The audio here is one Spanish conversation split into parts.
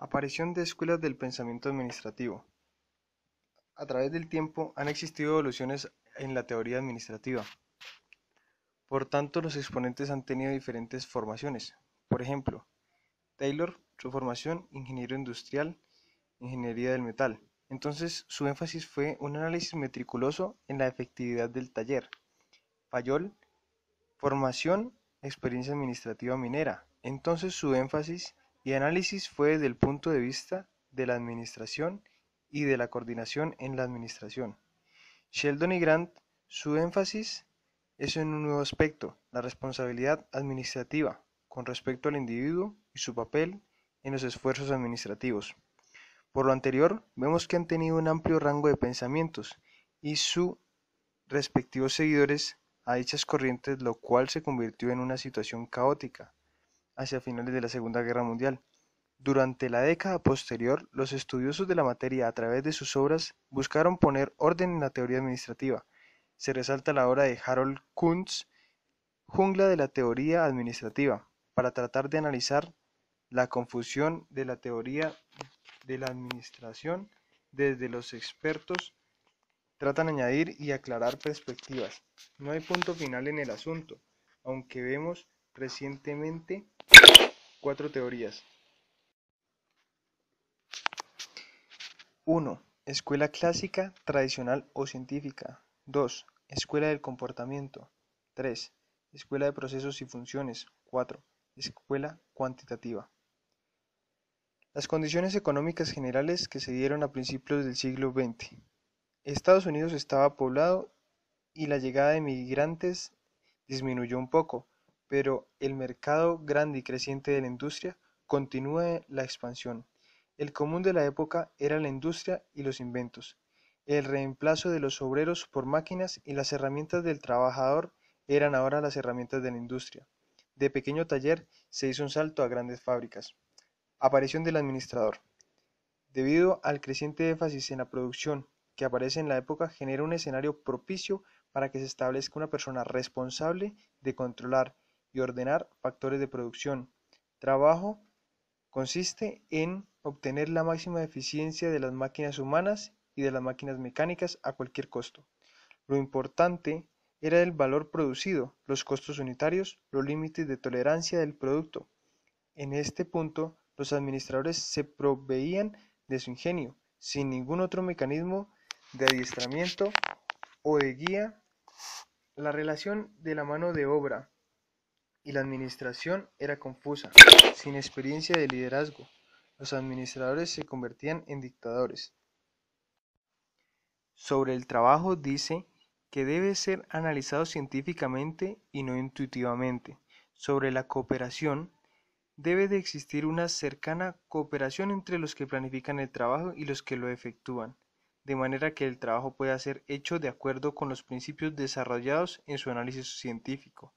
Aparición de escuelas del pensamiento administrativo. A través del tiempo han existido evoluciones en la teoría administrativa. Por tanto, los exponentes han tenido diferentes formaciones. Por ejemplo, Taylor, su formación, ingeniero industrial, ingeniería del metal. Entonces, su énfasis fue un análisis meticuloso en la efectividad del taller. Fayol, formación, experiencia administrativa minera. Entonces, su énfasis y análisis fue desde el punto de vista de la administración y de la coordinación en la administración. Sheldon y Grant, su énfasis es en un nuevo aspecto, la responsabilidad administrativa, con respecto al individuo y su papel en los esfuerzos administrativos. Por lo anterior, vemos que han tenido un amplio rango de pensamientos y sus respectivos seguidores a dichas corrientes, lo cual se convirtió en una situación caótica hacia finales de la Segunda Guerra Mundial. Durante la década posterior, los estudiosos de la materia a través de sus obras buscaron poner orden en la teoría administrativa. Se resalta la obra de Harold Kuntz, Jungla de la teoría administrativa, para tratar de analizar la confusión de la teoría de la administración desde los expertos tratan de añadir y aclarar perspectivas. No hay punto final en el asunto, aunque vemos recientemente 4 teorías. 1. Escuela clásica, tradicional o científica. 2. Escuela del comportamiento. 3. Escuela de procesos y funciones. 4. Escuela cuantitativa. Las condiciones económicas generales que se dieron a principios del siglo XX. Estados Unidos estaba poblado y la llegada de migrantes disminuyó un poco, pero el mercado grande y creciente de la industria continúa la expansión. El común de la época era la industria y los inventos, el reemplazo de los obreros por máquinas y las herramientas del trabajador eran ahora las herramientas de la industria. De pequeño taller se hizo un salto a grandes fábricas. Aparición del administrador. Debido al creciente énfasis en la producción que aparece en la época, genera un escenario propicio para que se establezca una persona responsable de controlar y ordenar factores de producción. Trabajo consiste en obtener la máxima eficiencia de las máquinas humanas y de las máquinas mecánicas a cualquier costo. Lo importante era el valor producido, los costos unitarios, los límites de tolerancia del producto. En este punto, los administradores se proveían de su ingenio, sin ningún otro mecanismo de adiestramiento o de guía. La relación de la mano de obra y la administración era confusa, sin experiencia de liderazgo. Los administradores se convertían en dictadores. Sobre el trabajo dice que debe ser analizado científicamente y no intuitivamente. Sobre la cooperación, debe de existir una cercana cooperación entre los que planifican el trabajo y los que lo efectúan, de manera que el trabajo pueda ser hecho de acuerdo con los principios desarrollados en su análisis científico.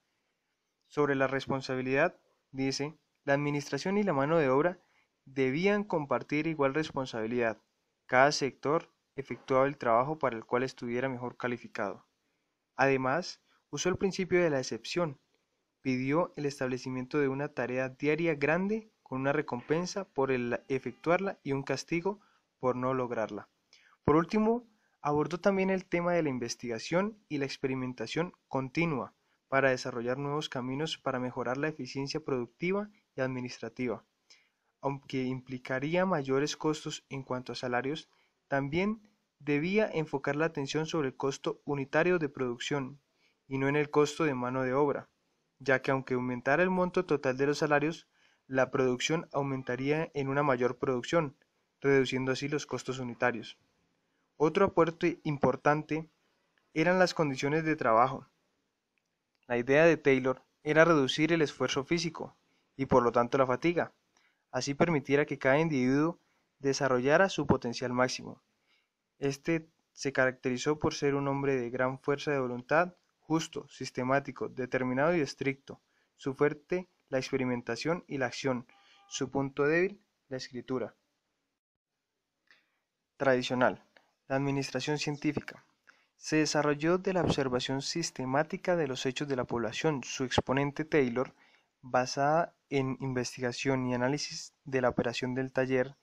Sobre la responsabilidad, dice, la administración y la mano de obra debían compartir igual responsabilidad. Cada sector efectuaba el trabajo para el cual estuviera mejor calificado. Además, usó el principio de la excepción. Pidió el establecimiento de una tarea diaria grande con una recompensa por efectuarla y un castigo por no lograrla. Por último, abordó también el tema de la investigación y la experimentación continua para desarrollar nuevos caminos para mejorar la eficiencia productiva y administrativa. Aunque implicaría mayores costos en cuanto a salarios, también debía enfocar la atención sobre el costo unitario de producción y no en el costo de mano de obra, ya que aunque aumentara el monto total de los salarios, la producción aumentaría en una mayor producción, reduciendo así los costos unitarios. Otro aporte importante eran las condiciones de trabajo. La idea de Taylor era reducir el esfuerzo físico y por lo tanto la fatiga, así permitiera que cada individuo desarrollara su potencial máximo. Este se caracterizó por ser un hombre de gran fuerza de voluntad, justo, sistemático, determinado y estricto. Su fuerte, la experimentación y la acción. Su punto débil, la escritura. Tradicional. La administración científica. Se desarrolló de la observación sistemática de los hechos de la población. Su exponente Taylor basada en investigación y análisis de la operación del taller.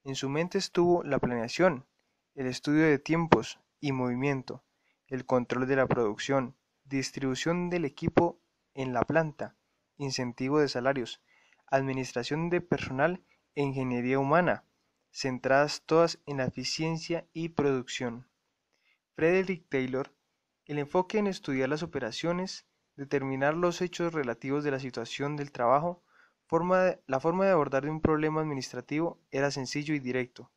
En su mente estuvo la planeación, el estudio de tiempos y movimiento, el control de la producción, distribución del equipo en la planta, incentivo de salarios, administración de personal e ingeniería humana, centradas todas en la eficiencia y producción. Frederick Taylor, el enfoque en estudiar las operaciones, determinar los hechos relativos de la situación del trabajo, la forma de abordar un problema administrativo era sencillo y directo: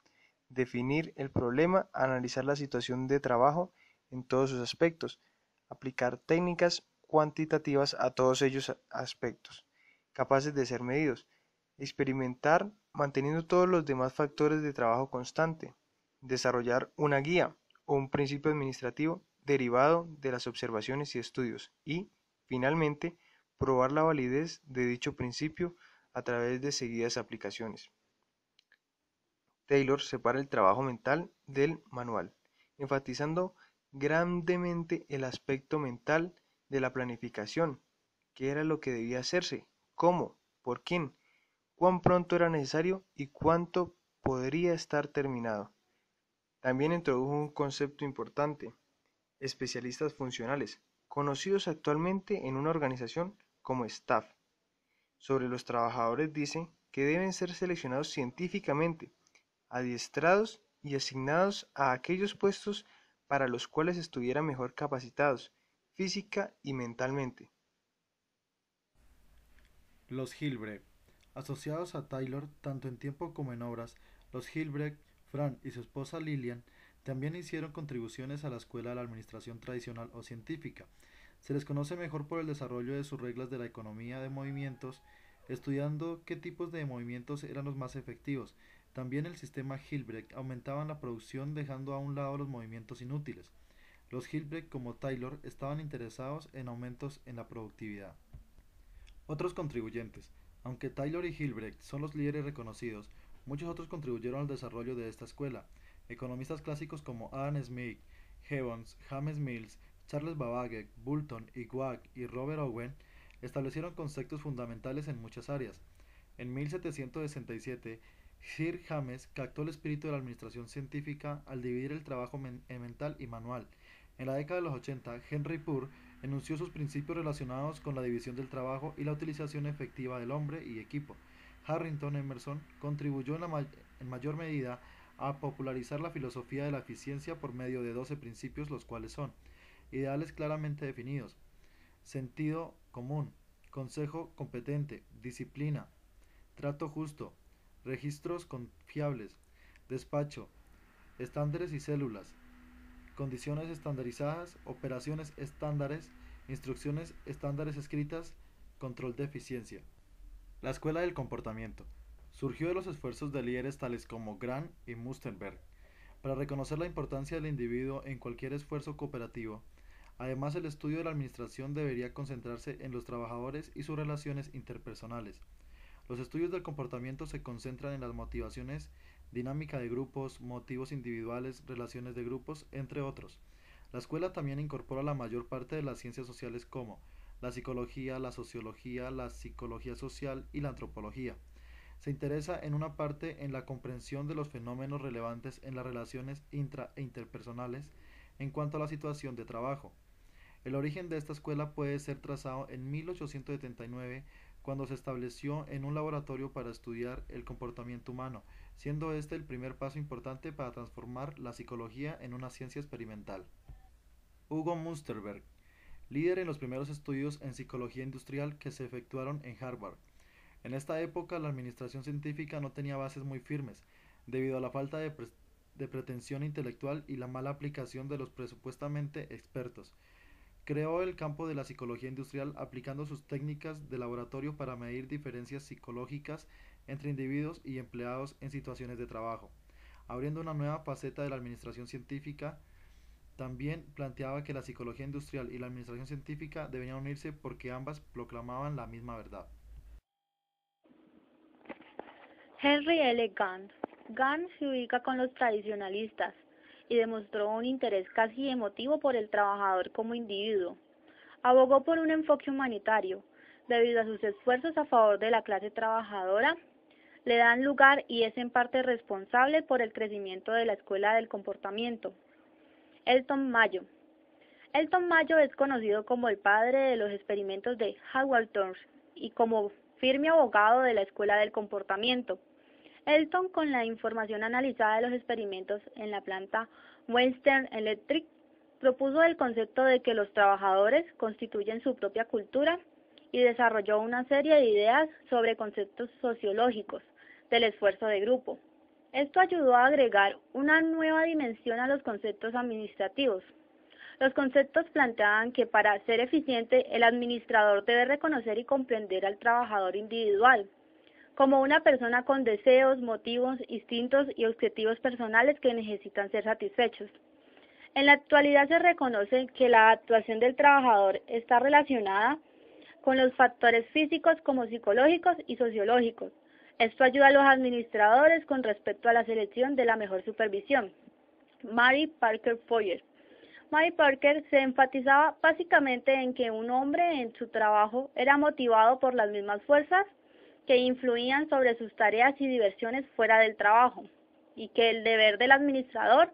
definir el problema, analizar la situación de trabajo en todos sus aspectos, aplicar técnicas cuantitativas a todos ellos aspectos, capaces de ser medidos, experimentar manteniendo todos los demás factores de trabajo constante, desarrollar una guía o un principio administrativo derivado de las observaciones y estudios y, finalmente, probar la validez de dicho principio a través de seguidas aplicaciones. Taylor separa el trabajo mental del manual, enfatizando grandemente el aspecto mental de la planificación: qué era lo que debía hacerse, cómo, por quién, cuán pronto era necesario y cuánto podría estar terminado. También introdujo un concepto importante: especialistas funcionales, conocidos actualmente en una organización como staff. Sobre los trabajadores dice que deben ser seleccionados científicamente, adiestrados y asignados a aquellos puestos para los cuales estuvieran mejor capacitados, física y mentalmente. Los Hilbrecht. Asociados a Taylor tanto en tiempo como en obras, los Hilbrecht, Frank y su esposa Lillian también hicieron contribuciones a la escuela de la administración tradicional o científica. Se les conoce mejor por el desarrollo de sus reglas de la economía de movimientos, estudiando qué tipos de movimientos eran los más efectivos. También el sistema Hilbrecht aumentaba la producción dejando a un lado los movimientos inútiles. Los Hilbrecht, como Taylor, estaban interesados en aumentos en la productividad. Otros contribuyentes. Aunque Taylor y Hilbrecht son los líderes reconocidos, muchos otros contribuyeron al desarrollo de esta escuela. Economistas clásicos como Adam Smith, Evans, James Mills, Charles Babbage, Boulton, Iguach y Robert Owen establecieron conceptos fundamentales en muchas áreas. En 1767, Sir James captó el espíritu de la administración científica al dividir el trabajo mental y manual. En la década de los 80, Henry Purr enunció sus principios relacionados con la división del trabajo y la utilización efectiva del hombre y equipo. Harrington Emerson contribuyó en mayor medida a popularizar la filosofía de la eficiencia por medio de 12 principios, los cuales son: ideales claramente definidos, sentido común, consejo competente, disciplina, trato justo, registros confiables, despacho, estándares y células, condiciones estandarizadas, operaciones estándares, instrucciones estándares escritas, control de eficiencia. La escuela del comportamiento surgió de los esfuerzos de líderes tales como Grant y Mustenberg para reconocer la importancia del individuo en cualquier esfuerzo cooperativo. Además, el estudio de la administración debería concentrarse en los trabajadores y sus relaciones interpersonales. Los estudios del comportamiento se concentran en las motivaciones, dinámica de grupos, motivos individuales, relaciones de grupos, entre otros. La escuela también incorpora la mayor parte de las ciencias sociales como la psicología, la sociología, la psicología social y la antropología. Se interesa en una parte en la comprensión de los fenómenos relevantes en las relaciones intra e interpersonales en cuanto a la situación de trabajo. El origen de esta escuela puede ser trazado en 1879, cuando se estableció en un laboratorio para estudiar el comportamiento humano, siendo este el primer paso importante para transformar la psicología en una ciencia experimental. Hugo Munsterberg, líder en los primeros estudios en psicología industrial que se efectuaron en Harvard. En esta época la administración científica no tenía bases muy firmes, debido a la falta de pretensión intelectual y la mala aplicación de los presupuestamente expertos. Creó el campo de la psicología industrial aplicando sus técnicas de laboratorio para medir diferencias psicológicas entre individuos y empleados en situaciones de trabajo. Abriendo una nueva faceta de la administración científica, también planteaba que la psicología industrial y la administración científica debían unirse porque ambas proclamaban la misma verdad. Henry L. Gantt. Gantt se ubica con los tradicionalistas y demostró un interés casi emotivo por el trabajador como individuo. Abogó por un enfoque humanitario, debido a sus esfuerzos a favor de la clase trabajadora, le dan lugar y es en parte responsable por el crecimiento de la escuela del comportamiento. Elton Mayo. Elton Mayo es conocido como el padre de los experimentos de Howard Thorne y como firme abogado de la escuela del comportamiento. Elton, con la información analizada de los experimentos en la planta Western Electric, propuso el concepto de que los trabajadores constituyen su propia cultura y desarrolló una serie de ideas sobre conceptos sociológicos del esfuerzo de grupo. Esto ayudó a agregar una nueva dimensión a los conceptos administrativos. Los conceptos planteaban que para ser eficiente, el administrador debe reconocer y comprender al trabajador individual como una persona con deseos, motivos, instintos y objetivos personales que necesitan ser satisfechos. En la actualidad se reconoce que la actuación del trabajador está relacionada con los factores físicos como psicológicos y sociológicos. Esto ayuda a los administradores con respecto a la selección de la mejor supervisión. Mary Parker Foer. Mary Parker se enfatizaba básicamente en que un hombre en su trabajo era motivado por las mismas fuerzas que influían sobre sus tareas y diversiones fuera del trabajo, y que el deber del administrador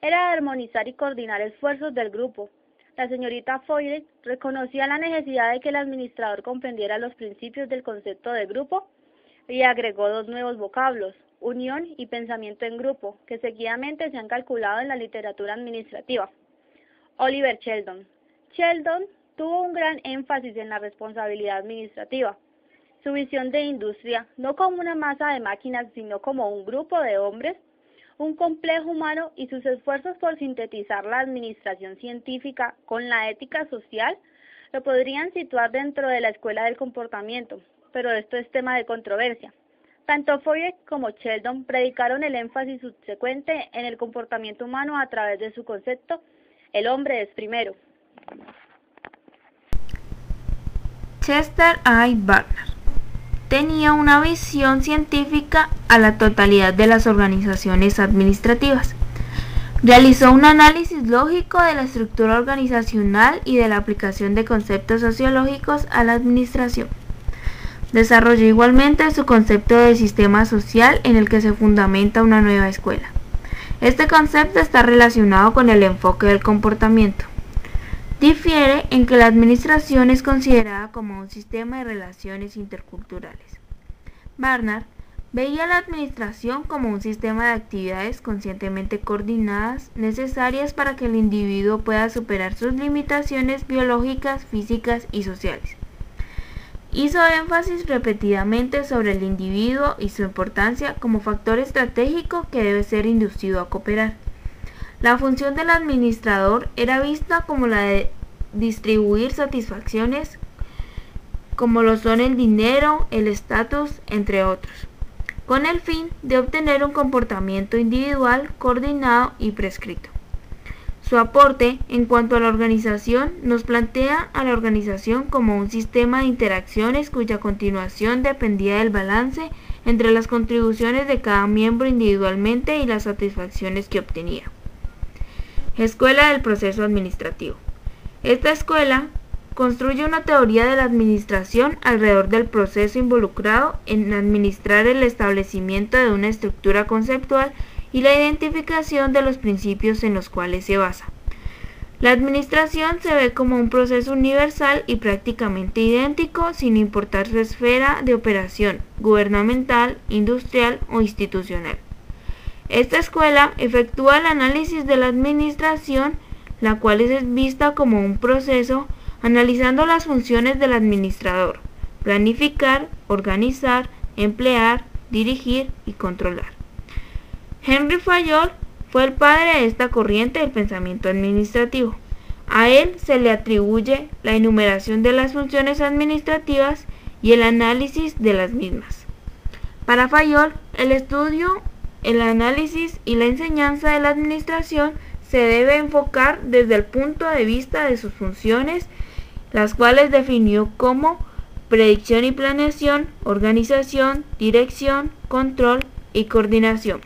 era armonizar y coordinar esfuerzos del grupo. La señorita Foer reconocía la necesidad de que el administrador comprendiera los principios del concepto de grupo y agregó dos nuevos vocablos, unión y pensamiento en grupo, que seguidamente se han calculado en la literatura administrativa. Oliver Sheldon. Sheldon tuvo un gran énfasis en la responsabilidad administrativa. Su visión de industria, no como una masa de máquinas, sino como un grupo de hombres, un complejo humano y sus esfuerzos por sintetizar la administración científica con la ética social, lo podrían situar dentro de la escuela del comportamiento, pero esto es tema de controversia. Tanto Foer como Sheldon predicaron el énfasis subsecuente en el comportamiento humano a través de su concepto "el hombre es primero". Chester I. Barnard tenía una visión científica a la totalidad de las organizaciones administrativas. Realizó un análisis lógico de la estructura organizacional y de la aplicación de conceptos sociológicos a la administración. Desarrolló igualmente su concepto de sistema social en el que se fundamenta una nueva escuela. Este concepto está relacionado con el enfoque del comportamiento. Difiere en que la administración es considerada como un sistema de relaciones interculturales. Barnard veía la administración como un sistema de actividades conscientemente coordinadas necesarias para que el individuo pueda superar sus limitaciones biológicas, físicas y sociales. Hizo énfasis repetidamente sobre el individuo y su importancia como factor estratégico que debe ser inducido a cooperar. La función del administrador era vista como la de distribuir satisfacciones como lo son el dinero, el estatus, entre otros, con el fin de obtener un comportamiento individual coordinado y prescrito. Su aporte en cuanto a la organización nos plantea a la organización como un sistema de interacciones cuya continuación dependía del balance entre las contribuciones de cada miembro individualmente y las satisfacciones que obtenía. Escuela del proceso administrativo. Esta escuela construye una teoría de la administración alrededor del proceso involucrado en administrar el establecimiento de una estructura conceptual y la identificación de los principios en los cuales se basa. La administración se ve como un proceso universal y prácticamente idéntico sin importar su esfera de operación, gubernamental, industrial o institucional. Esta escuela efectúa el análisis de la administración, la cual es vista como un proceso analizando las funciones del administrador: planificar, organizar, emplear, dirigir y controlar. Henry Fayol fue el padre de esta corriente del pensamiento administrativo. A él se le atribuye la enumeración de las funciones administrativas y el análisis de las mismas. Para Fayol, el estudio, el análisis y la enseñanza de la administración se debe enfocar desde el punto de vista de sus funciones, las cuales definió como predicción y planeación, organización, dirección, control y coordinación.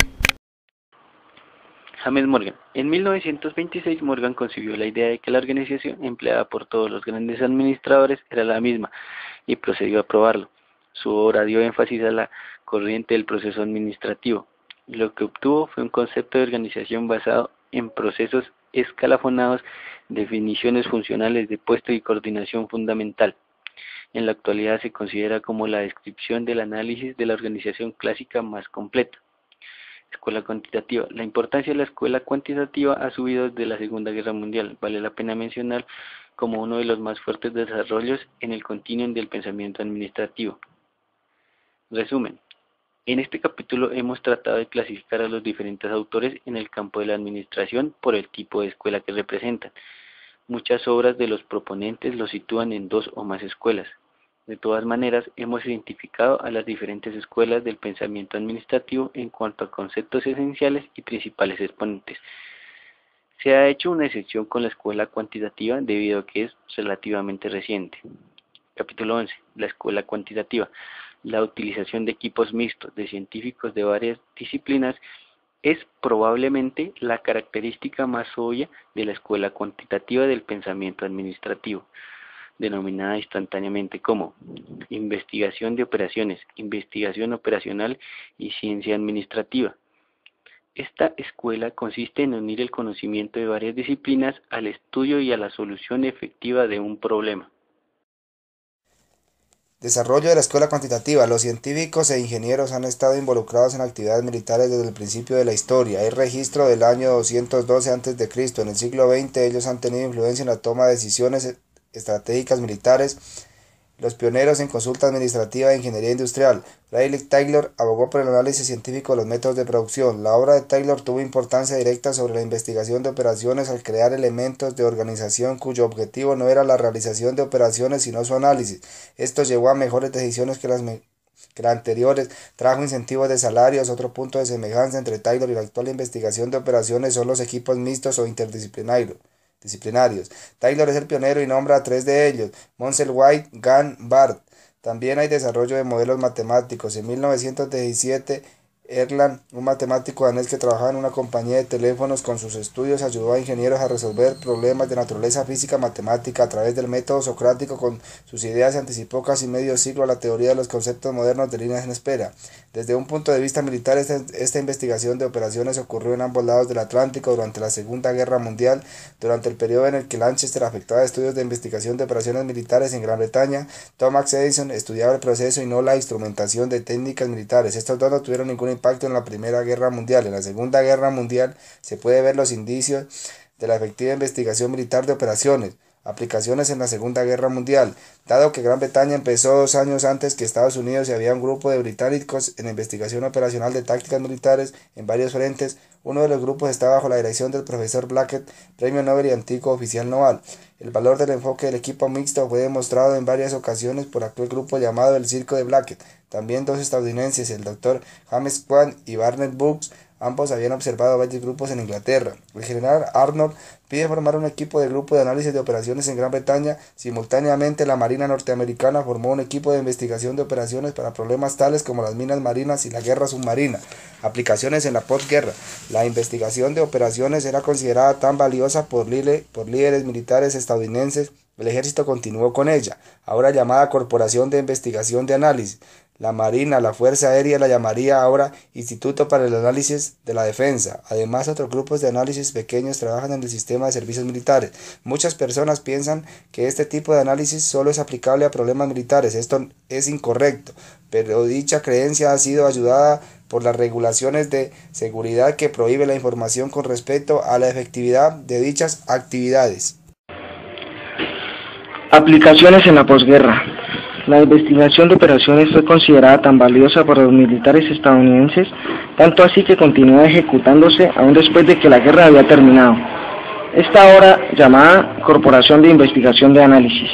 James Morgan. En 1926, Morgan concibió la idea de que la organización empleada por todos los grandes administradores era la misma, y procedió a aprobarlo. Su obra dio énfasis a la corriente del proceso administrativo. Lo que obtuvo fue un concepto de organización basado en procesos escalafonados, definiciones funcionales de puesto y coordinación fundamental. En la actualidad se considera como la descripción del análisis de la organización clásica más completa. Escuela cuantitativa. La importancia de la escuela cuantitativa ha subido desde la Segunda Guerra Mundial. Vale la pena mencionar como uno de los más fuertes desarrollos en el continuum del pensamiento administrativo. Resumen. En este capítulo hemos tratado de clasificar a los diferentes autores en el campo de la administración por el tipo de escuela que representan. Muchas obras de los proponentes los sitúan en dos o más escuelas. De todas maneras, hemos identificado a las diferentes escuelas del pensamiento administrativo en cuanto a conceptos esenciales y principales exponentes. Se ha hecho una excepción con la escuela cuantitativa debido a que es relativamente reciente. Capítulo 11. La escuela cuantitativa. La utilización de equipos mixtos de científicos de varias disciplinas es probablemente la característica más obvia de la escuela cuantitativa del pensamiento administrativo, denominada instantáneamente como investigación de operaciones, investigación operacional y ciencia administrativa. Esta escuela consiste en unir el conocimiento de varias disciplinas al estudio y a la solución efectiva de un problema. Desarrollo de la escuela cuantitativa. Los científicos e ingenieros han estado involucrados en actividades militares desde el principio de la historia. Hay registro del año 212 a.C. En el siglo XX ellos han tenido influencia en la toma de decisiones estratégicas militares. Los pioneros en consulta administrativa e ingeniería industrial. Frederick Taylor abogó por el análisis científico de los métodos de producción. La obra de Taylor tuvo importancia directa sobre la investigación de operaciones al crear elementos de organización cuyo objetivo no era la realización de operaciones sino su análisis. Esto llevó a mejores decisiones que las anteriores, trajo incentivos de salarios. Otro punto de semejanza entre Taylor y la actual investigación de operaciones son los equipos mixtos o interdisciplinarios. Taylor es el pionero y nombra a 3 de ellos: Monsell, White, Gann, Barth. También hay desarrollo de modelos matemáticos. En 1917, Erland, un matemático danés que trabajaba en una compañía de teléfonos, con sus estudios ayudó a ingenieros a resolver problemas de naturaleza física matemática a través del método socrático. Con sus ideas se anticipó casi medio siglo a la teoría de los conceptos modernos de líneas en espera. Desde un punto de vista militar, esta investigación de operaciones ocurrió en ambos lados del Atlántico durante la Segunda Guerra Mundial. Durante el periodo en el que Lanchester efectuaba estudios de investigación de operaciones militares en Gran Bretaña, Thomas Edison estudiaba el proceso y no la instrumentación de técnicas militares. Estos dos no tuvieron ningún impacto en la Primera Guerra Mundial. En la Segunda Guerra Mundial se puede ver los indicios de la efectiva investigación militar de operaciones. Aplicaciones en la Segunda Guerra Mundial. Dado que Gran Bretaña empezó 2 años antes que Estados Unidos y había un grupo de británicos en investigación operacional de tácticas militares en varios frentes, uno de los grupos estaba bajo la dirección del profesor Blackett, premio Nobel y antiguo oficial naval. El valor del enfoque del equipo mixto fue demostrado en varias ocasiones por aquel grupo llamado el Circo de Blackett. También 2 estadounidenses, el Dr. James Swann y Barnett Brooks, ambos habían observado varios grupos en Inglaterra. El general Arnold pide formar un equipo de grupo de análisis de operaciones en Gran Bretaña. Simultáneamente, la Marina norteamericana formó un equipo de investigación de operaciones para problemas tales como las minas marinas y la guerra submarina. Aplicaciones en la posguerra. La investigación de operaciones era considerada tan valiosa por líderes militares estadounidenses. El ejército continuó con ella, ahora llamada Corporación de Investigación de Análisis. La Marina, la Fuerza Aérea la llamaría ahora Instituto para el Análisis de la Defensa. Además, otros grupos de análisis pequeños trabajan en el sistema de servicios militares. Muchas personas piensan que este tipo de análisis solo es aplicable a problemas militares. Esto es incorrecto, pero dicha creencia ha sido ayudada por las regulaciones de seguridad que prohíbe la información con respecto a la efectividad de dichas actividades. Aplicaciones en la posguerra. La investigación de operaciones fue considerada tan valiosa por los militares estadounidenses, tanto así que continuó ejecutándose aún después de que la guerra había terminado. Esta ahora llamada Corporación de Investigación de Análisis.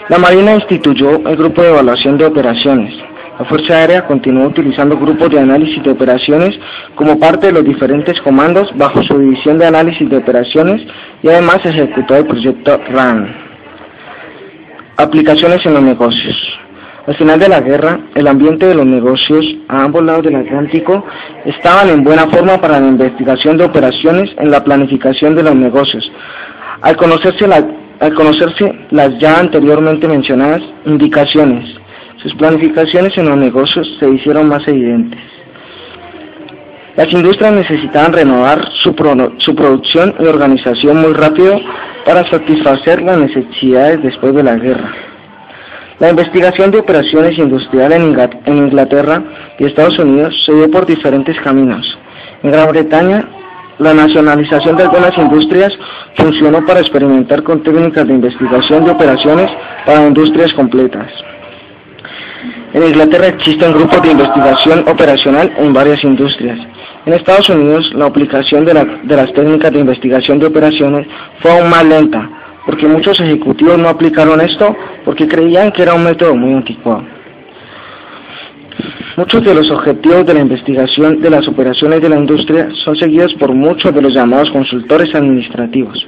La Marina instituyó el Grupo de Evaluación de Operaciones. La Fuerza Aérea continuó utilizando grupos de análisis de operaciones como parte de los diferentes comandos bajo su división de análisis de operaciones y además ejecutó el proyecto RAN. Aplicaciones en los negocios. Al final de la guerra, el ambiente de los negocios a ambos lados del Atlántico estaban en buena forma para la investigación de operaciones en la planificación de los negocios. Al conocerse la al conocerse las ya anteriormente mencionadas indicaciones, sus planificaciones en los negocios se hicieron más evidentes. Las industrias necesitaban renovar su producción y organización muy rápido para satisfacer las necesidades después de la guerra. La investigación de operaciones industriales en Inglaterra y Estados Unidos se dio por diferentes caminos. En Gran Bretaña, la nacionalización de algunas industrias funcionó para experimentar con técnicas de investigación de operaciones para industrias completas. En Inglaterra existen grupos de investigación operacional en varias industrias. En Estados Unidos, la aplicación de las técnicas de investigación de operaciones fue aún más lenta, porque muchos ejecutivos no aplicaron esto porque creían que era un método muy anticuado. Muchos de los objetivos de la investigación de las operaciones de la industria son seguidos por muchos de los llamados consultores administrativos.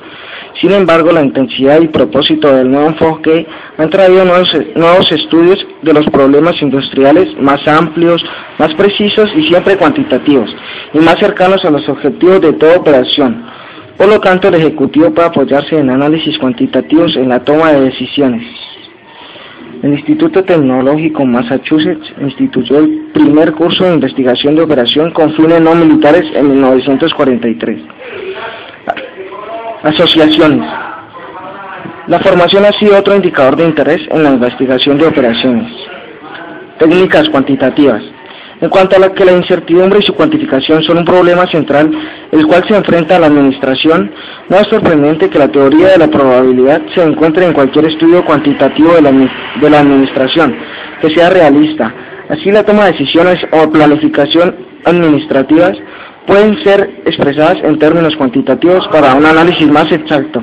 Sin embargo, la intensidad y propósito del nuevo enfoque han traído nuevos estudios de los problemas industriales más amplios, más precisos y siempre cuantitativos, y más cercanos a los objetivos de toda operación. Por lo tanto, el ejecutivo puede apoyarse en análisis cuantitativos en la toma de decisiones. El Instituto Tecnológico Massachusetts instituyó el primer curso de investigación de operación con fines no militares en 1943. Asociaciones. La formación ha sido otro indicador de interés en la investigación de operaciones. Técnicas cuantitativas. En cuanto a la que la incertidumbre y su cuantificación son un problema central, el cual se enfrenta a la administración, no es sorprendente que la teoría de la probabilidad se encuentre en cualquier estudio cuantitativo de la administración, que sea realista. Así, la toma de decisiones o planificación administrativas pueden ser expresadas en términos cuantitativos para un análisis más exacto.